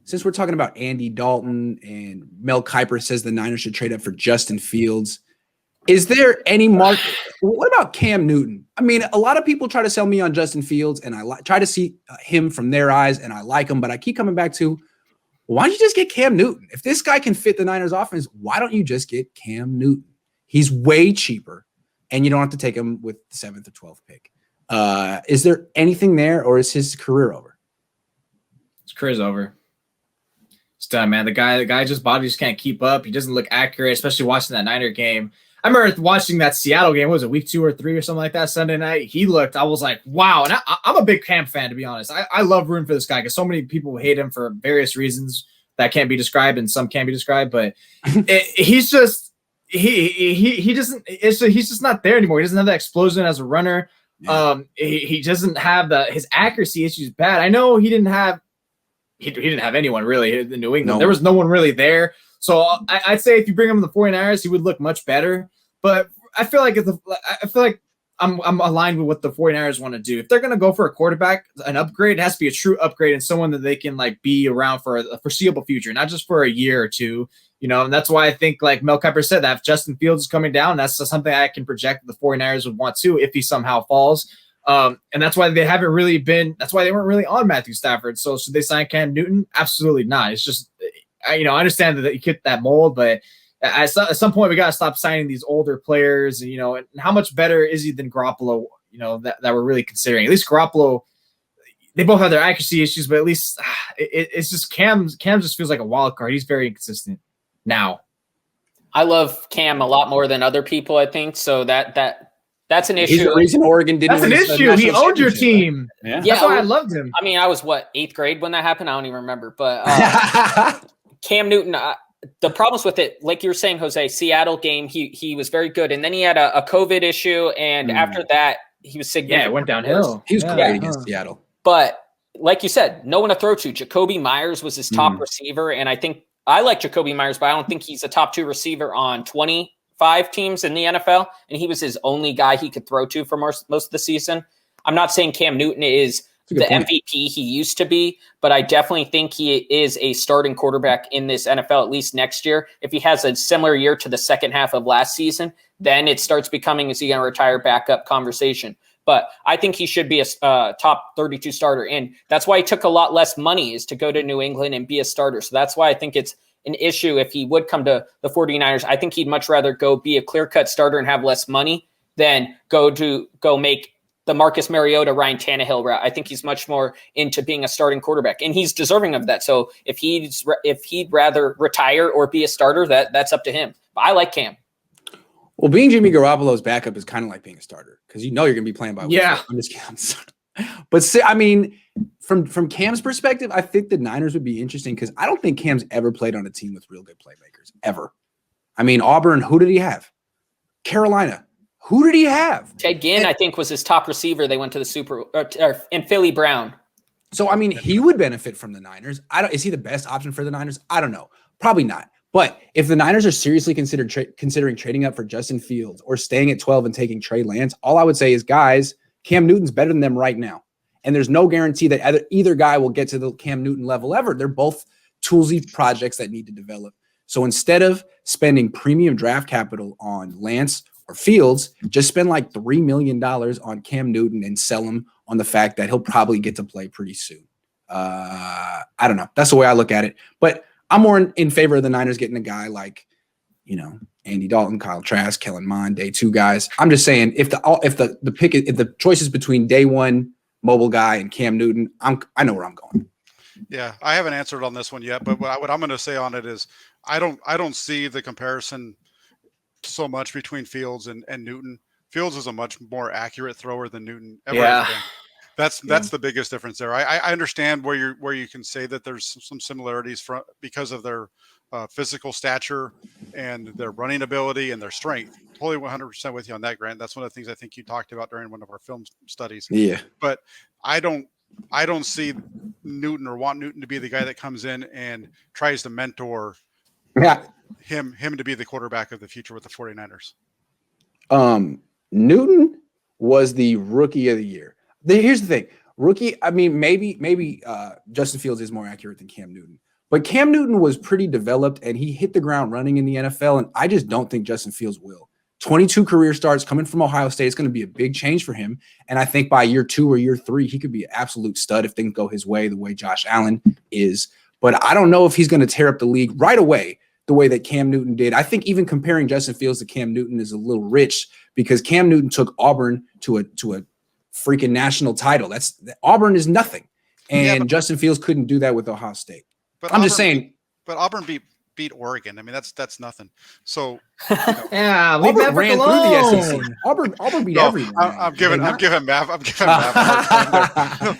since we're talking about Andy Dalton and Mel Kiper says the Niners should trade up for Justin Fields, is there any market? What about Cam Newton? I mean, a lot of people try to sell me on Justin Fields, and I try to see him from their eyes, and I like him, but I keep coming back to, why don't you just get Cam Newton? If this guy can fit the Niners offense, why don't you just get Cam Newton? He's way cheaper, and you don't have to take him with the 7th or 12th pick. Is there anything there, or is his career over? His career's over. It's done, man. The guy just body just can't keep up. He doesn't look accurate, especially watching that Niner game. I remember watching that Seattle game. What was it, week 2 or 3 or something like that, Sunday night? I was like, wow. And I'm a big Cam fan, to be honest. I love rooting for this guy because so many people hate him for various reasons that can't be described and some can't be described. But he's just he's just not there anymore. He doesn't have that explosion as a runner. Yeah. He doesn't have his accuracy issues bad. I know he didn't have anyone really in New England. No. There was no one really there. So I'd say if you bring him to the 49ers, he would look much better. But I feel like I'm aligned with what the 49ers want to do. If they're going to go for a quarterback, an upgrade, it has to be a true upgrade and someone that they can like be around for a foreseeable future, not just for a year or two. You know, and that's why I think, like Mel Kiper said, that if Justin Fields is coming down, that's something I can project that the 49ers would want to if he somehow falls. And that's why they haven't really been – that's why they weren't really on Matthew Stafford. So should they sign Cam Newton? Absolutely not. It's just I understand that you fit that mold, but at some point we got to stop signing these older players. And, and how much better is he than Garoppolo, that we're really considering? At least Garoppolo, they both have their accuracy issues, but at least it's just Cam just feels like a wild card. He's very inconsistent now. I love Cam a lot more than other people, I think. So that's an issue. He's the reason Oregon didn't. That's an issue. He owned your team. Right? Yeah. That's why I loved him. I mean, I was 8th grade when that happened. I don't even remember. But Cam Newton, the problems with it, like you were saying, Jose, Seattle game, he was very good, and then he had a COVID issue, and after that, he was significant. Yeah, it went downhill. He was great against Seattle. But like you said, no one to throw to. Jacoby Myers was his top receiver, and I like Jacoby Myers, but I don't think he's a top 2 receiver on 25 teams in the NFL, and he was his only guy he could throw to for most of the season. I'm not saying Cam Newton is the MVP he used to be, but I definitely think he is a starting quarterback in this NFL at least next year. If he has a similar year to the second half of last season, then it starts becoming, is he going to retire backup conversation. But I think he should be a top 32 starter. And that's why he took a lot less money, is to go to New England and be a starter. So that's why I think it's an issue if he would come to the 49ers. I think he'd much rather go be a clear-cut starter and have less money than go make the Marcus Mariota, Ryan Tannehill route. I think he's much more into being a starting quarterback, and he's deserving of that. So if he'd rather retire or be a starter, that's up to him. But I like Cam. Well, being Jimmy Garoppolo's backup is kind of like being a starter because you're going to be playing by. Yeah, I'm just kidding. But I mean, from Cam's perspective, I think the Niners would be interesting because I don't think Cam's ever played on a team with real good playmakers ever. I mean, Auburn, who did he have? Carolina. Who did he have? Ted Ginn, I think, was his top receiver. They went to the Super and Philly Brown. So, I mean, he would benefit from the Niners. Is he the best option for the Niners? I don't know. Probably not. But if the Niners are seriously considering trading up for Justin Fields or staying at 12 and taking Trey Lance, all I would say is, guys, Cam Newton's better than them right now. And there's no guarantee that either guy will get to the Cam Newton level ever. They're both toolsy projects that need to develop. So instead of spending premium draft capital on Lance or Fields, just spend like $3 million on Cam Newton and sell him on the fact that he'll probably get to play pretty soon. I don't know. That's the way I look at it. But I'm more in favor of the Niners getting a guy like, Andy Dalton, Kyle Trask, Kellen Mond, day 2 guys. I'm just saying if the choice is between day 1 mobile guy and Cam Newton, I know where I'm going. Yeah, I haven't answered on this one yet, but what I'm going to say on it is I don't see the comparison so much between Fields and Newton. Fields is a much more accurate thrower than Newton ever has been. That's the biggest difference there. I understand where you can say that there's some similarities because of their physical stature and their running ability and their strength. Totally 100% with you on that, Grant. That's one of the things I think you talked about during one of our film studies. Yeah. But I don't see Newton or want Newton to be the guy that comes in and tries to mentor him to be the quarterback of the future with the 49ers. Newton was the rookie of the year. Here's the thing. Rookie, I mean, maybe Justin Fields is more accurate than Cam Newton. But Cam Newton was pretty developed, and he hit the ground running in the NFL, and I just don't think Justin Fields will. 22 career starts coming from Ohio State. It's going to be a big change for him. And I think by year 2 or year 3, he could be an absolute stud if things go his way, the way Josh Allen is. But I don't know if he's going to tear up the league right away the way that Cam Newton did. I think even comparing Justin Fields to Cam Newton is a little rich because Cam Newton took Auburn to a freaking national title. Auburn is nothing. And Justin Fields couldn't do that with Ohio State. But I'm just saying. But Auburn beat Oregon. I mean, that's nothing. So yeah, leave Auburn Maverick ran alone. through the SEC. Auburn beat everyone. I'm giving Mav a hard time.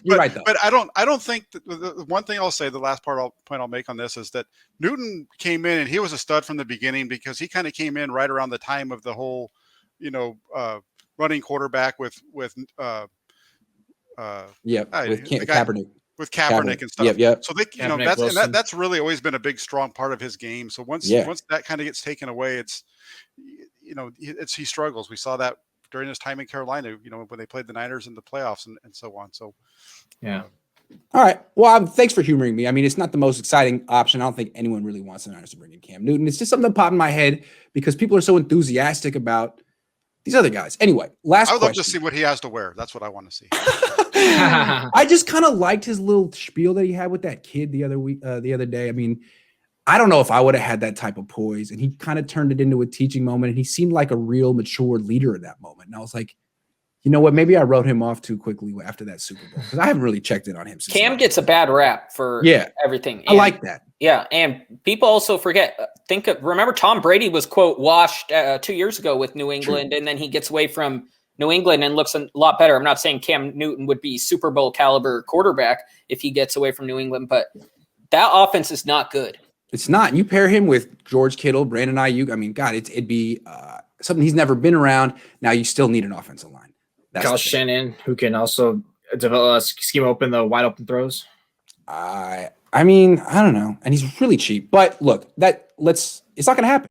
You're right though. But I don't think the one thing I'll say, the last point I'll make on this is that Newton came in and he was a stud from the beginning because he kind of came in right around the time of the whole, running quarterback with Kaepernick. With Kaepernick and stuff. Yep. So that's really always been a big strong part of his game. So once that kind of gets taken away, he struggles. We saw that during his time in Carolina, when they played the Niners in the playoffs and so on. So yeah. All right. Well, thanks for humoring me. I mean, it's not the most exciting option. I don't think anyone really wants the Niners to bring in Cam Newton. It's just something that popped in my head because people are so enthusiastic about these other guys. Anyway, last question. I would love to see what he has to wear. That's what I want to see. I just kind of liked his little spiel that he had with that kid the other day. I mean, I don't know if I would have had that type of poise, and he kind of turned it into a teaching moment, and he seemed like a real mature leader in that moment. And I was like, you know what? Maybe I wrote him off too quickly after that Super Bowl because I haven't really checked in on him. Cam gets a bad rap for everything. I like that. Yeah, and people also forget. Remember Tom Brady was, quote, washed 2 years ago with New England, and then he gets away from New England and looks a lot better. I'm not saying Cam Newton would be Super Bowl caliber quarterback if he gets away from New England, but that offense is not good. It's not. And you pair him with George Kittle, Brandon Ayuk. I mean, God, it'd be something he's never been around. Now you still need an offensive line. Kyle Shannon, who can also scheme open the wide open throws. I mean, I don't know. And he's really cheap. But look, it's not going to happen.